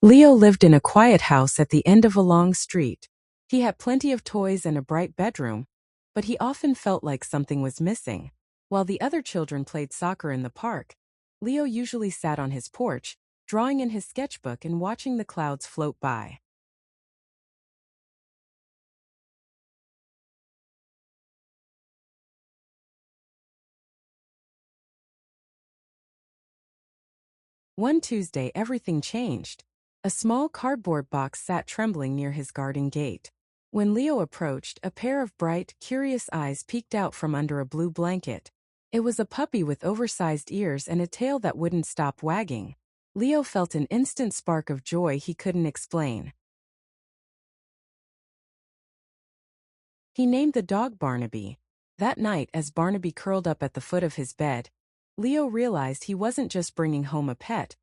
Leo lived in a quiet house at the end of a long street. He had plenty of toys and a bright bedroom, but he often felt like something was missing. While the other children played soccer in the park, Leo usually sat on his porch, drawing in his sketchbook and watching the clouds float by. One Tuesday, everything changed. A small cardboard box sat trembling near his garden gate. When Leo approached, a pair of bright, curious eyes peeked out from under a blue blanket. It was a puppy with oversized ears and a tail that wouldn't stop wagging. Leo felt an instant spark of joy he couldn't explain. He named the dog Barnaby. That night, as Barnaby curled up at the foot of his bed, Leo realized he wasn't just bringing home a pet.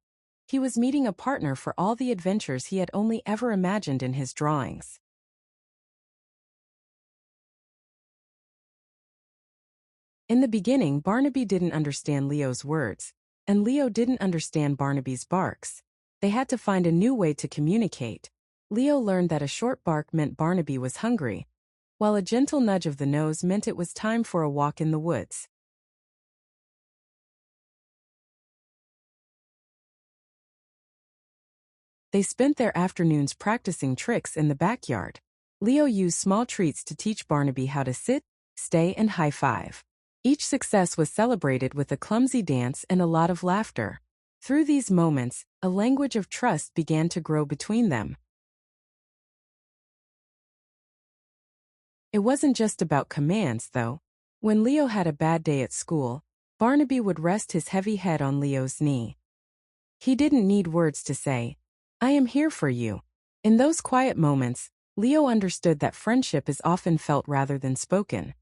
He was meeting a partner for all the adventures he had only ever imagined in his drawings. In the beginning, Barnaby didn't understand Leo's words, and Leo didn't understand Barnaby's barks. They had to find a new way to communicate. Leo learned that a short bark meant Barnaby was hungry, while a gentle nudge of the nose meant it was time for a walk in the woods. They spent their afternoons practicing tricks in the backyard. Leo used small treats to teach Barnaby how to sit, stay, and high-five. Each success was celebrated with a clumsy dance and a lot of laughter. Through these moments, a language of trust began to grow between them. It wasn't just about commands, though. When Leo had a bad day at school, Barnaby would rest his heavy head on Leo's knee. He didn't need words to say, "I am here for you." In those quiet moments, Leo understood that friendship is often felt rather than spoken.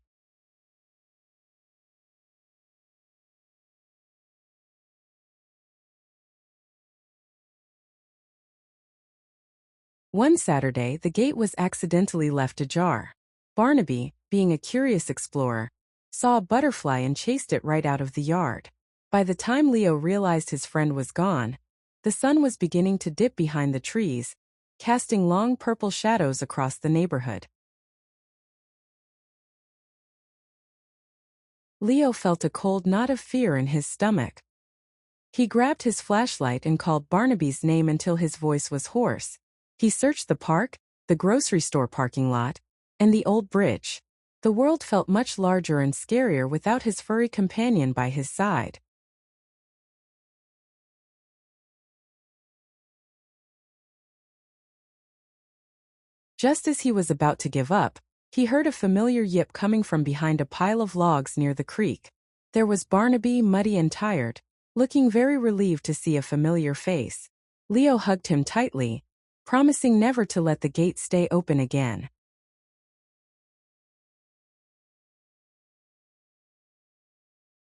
One Saturday, the gate was accidentally left ajar. Barnaby, being a curious explorer, saw a butterfly and chased it right out of the yard. By the time Leo realized his friend was gone, the sun was beginning to dip behind the trees, casting long purple shadows across the neighborhood. Leo felt a cold knot of fear in his stomach. He grabbed his flashlight and called Barnaby's name until his voice was hoarse. He searched the park, the grocery store parking lot, and the old bridge. The world felt much larger and scarier without his furry companion by his side. Just as he was about to give up, he heard a familiar yip coming from behind a pile of logs near the creek. There was Barnaby, muddy and tired, looking very relieved to see a familiar face. Leo hugged him tightly, promising never to let the gate stay open again.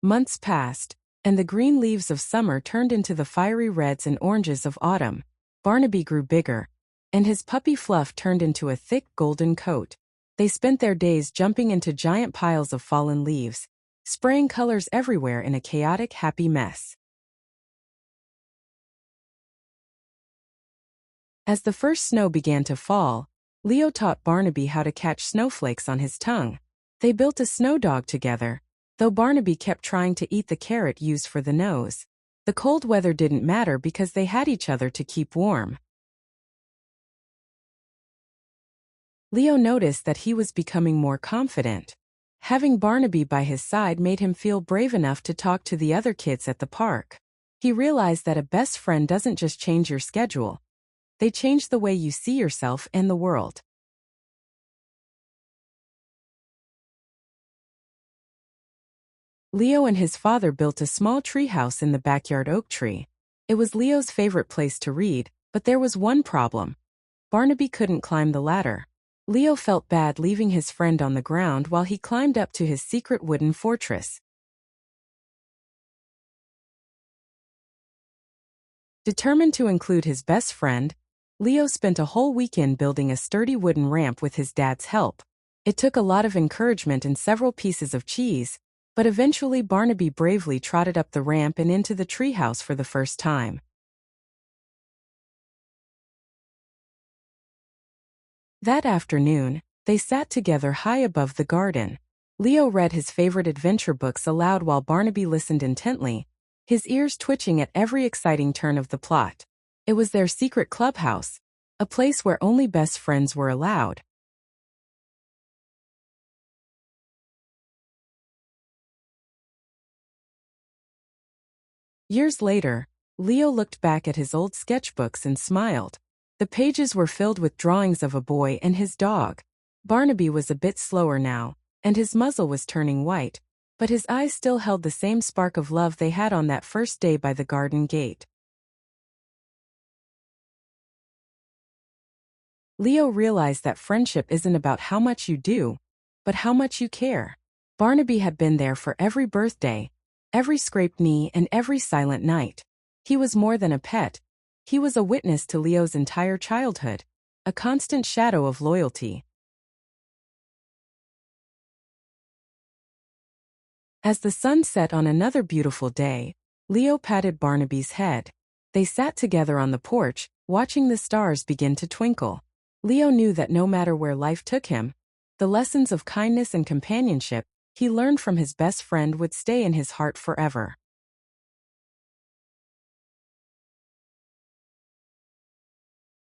Months passed, and the green leaves of summer turned into the fiery reds and oranges of autumn. Barnaby grew bigger, and his puppy Fluff turned into a thick golden coat. They spent their days jumping into giant piles of fallen leaves, spraying colors everywhere in a chaotic, happy mess. As the first snow began to fall, Leo taught Barnaby how to catch snowflakes on his tongue. They built a snow dog together, though Barnaby kept trying to eat the carrot used for the nose. The cold weather didn't matter because they had each other to keep warm. Leo noticed that he was becoming more confident. Having Barnaby by his side made him feel brave enough to talk to the other kids at the park. He realized that a best friend doesn't just change your schedule. They change the way you see yourself and the world. Leo and his father built a small treehouse in the backyard oak tree. It was Leo's favorite place to read, but there was one problem. Barnaby couldn't climb the ladder. Leo felt bad leaving his friend on the ground while he climbed up to his secret wooden fortress. Determined to include his best friend, Leo spent a whole weekend building a sturdy wooden ramp with his dad's help. It took a lot of encouragement and several pieces of cheese, but eventually Barnaby bravely trotted up the ramp and into the treehouse for the first time. That afternoon, they sat together high above the garden. Leo read his favorite adventure books aloud while Barnaby listened intently, his ears twitching at every exciting turn of the plot. It was their secret clubhouse, a place where only best friends were allowed. Years later, Leo looked back at his old sketchbooks and smiled. The pages were filled with drawings of a boy and his dog. Barnaby was a bit slower now, and his muzzle was turning white, but his eyes still held the same spark of love they had on that first day by the garden gate. Leo realized that friendship isn't about how much you do, but how much you care. Barnaby had been there for every birthday, every scraped knee, and every silent night. He was more than a pet. He was a witness to Leo's entire childhood, a constant shadow of loyalty. As the sun set on another beautiful day, Leo patted Barnaby's head. They sat together on the porch, watching the stars begin to twinkle. Leo knew that no matter where life took him, the lessons of kindness and companionship he learned from his best friend would stay in his heart forever.